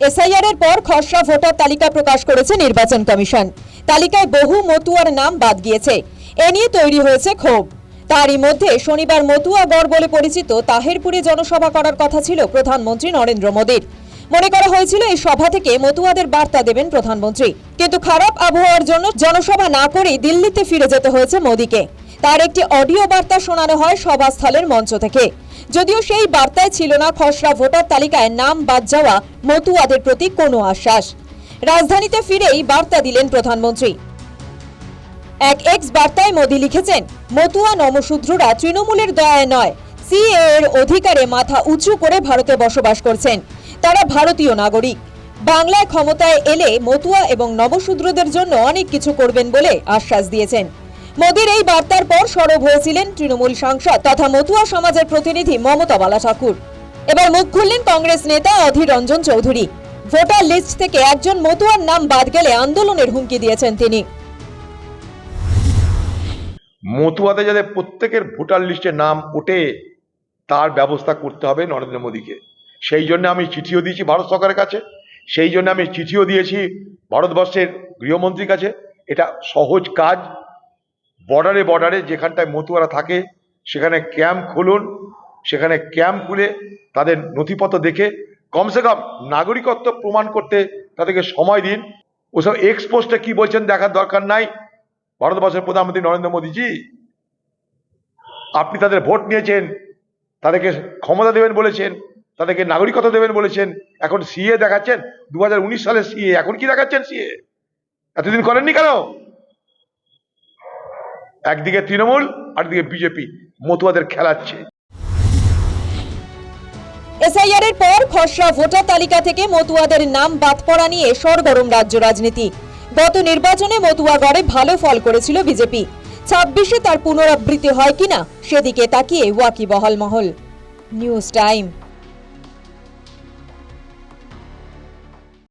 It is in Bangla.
এসআইআর এর পর খসড়া ভোটার তালিকা প্রকাশ করেছে নির্বাচন কমিশন। তালিকায় বহু মতুয়ার নাম বাদ গিয়েছে। এ নিয়ে তৈরি হয়েছে ক্ষোভ। তারই মধ্যে শনিবার মতুয়াগড় বলে পরিচিত তাহেরপুরে জনসভা করার কথা ছিল প্রধানমন্ত্রী নরেন্দ্র মোদীর। মনে করা হয়েছিল এই সভা থেকে মতুয়াদের বার্তা দেবেন প্রধানমন্ত্রী, কিন্তু খারাপ আবহাওয়ার জন্য জনসভা না করেই দিল্লিতে ফিরে যেতে হয়েছে মোদীকে। তার একটি অডিও বার্তা শোনানো হয় সভাস্থলের মঞ্চ থেকে। যদিও সেই বার্তায় ছিল না খসড়া ভোটার তালিকায় নাম বাদ যাওয়া মতুয়াদের প্রতি কোনো আশ্বাস। রাজধানীতে ফিরেই বার্তা দিলেন প্রধানমন্ত্রী। এক এক্স বার্তায় মোদী লিখেছেন, মতুয়া নমশূদ্ররা তৃণমূলের দয়ায় নয়, সিএএ এর অধিকারে মাথা উঁচু করে ভারতে বসবাস করছেন। তারা ভারতীয় নাগরিক। বাংলায় ক্ষমতায় এলে মতুয়া এবং নবশূদ্রদের জন্য অনেক কিছু করবেন বলে আশ্বাস দিয়েছেন। মোদীর এই বার্তার পর সরব হয়েছিলেন তৃণমূল সাংসদ তথা মতুয়া সমাজের প্রতিনিধি মমতা বালা ঠাকুর। এবার মুখ খুললেন কংগ্রেস নেতা অধীর রঞ্জন চৌধুরী। ভোটার লিস্ট থেকে একজন মতুয়ার নাম বাদ গেলে আন্দোলনের হুমকি দিয়েছেন তিনি। মতুয়াদের যাতে প্রত্যেকের ভোটার লিস্টে নাম ওঠে তার ব্যবস্থা করতে হবে নরেন্দ্র মোদীকে। সেই জন্য আমি চিঠিও দিয়েছি ভারত সরকারের কাছে, সেই জন্য আমি চিঠিও দিয়েছি ভারতবর্ষের গৃহমন্ত্রীর কাছে। এটা সহজ কাজ। বর্ডারে বর্ডারে যেখানটায় মতুয়ারা থাকে সেখানে ক্যাম্প খুলুন, সেখানে ক্যাম্প খুলে তাদের নথিপত্র দেখে কমসে কম নাগরিকত্ব প্রমাণ করতে তাদেরকে সময় দিন। ওসব এক্সপোস্টে কি বলছেন দেখার দরকার নাই। ভারতবর্ষের প্রধানমন্ত্রী নরেন্দ্র মোদীজি, আপনি তাদের ভোট নিয়েছেন, তাদেরকে ক্ষমতা দেবেন বলেছেন, তাদেরকে নাগরিকত্ব দেবেন বলেছেন, এখন সিএ দেখাচ্ছেন। 2019 সালের সিএ, এখন কি দেখাচ্ছেন সিএ? এতদিন করেননি কেন? একদিকে তৃণমূল আরেকদিকে বিজেপি মতুয়াদের খেলাচ্ছে। এসআইআর এর পর খসড়া ভোটার তালিকা থেকে মতুয়াদের নাম বাদ পড়া নিয়ে সরগরম রাজ্য রাজনীতি। গত নির্বাচনে মতুয়াগড়ে ভালো ফল করেছিল বিজেপি। 26-এ তার পুনরাবৃত্তি হয় কিনা সেদিকে তাকিয়ে ওয়াকিবহাল মহল। News time.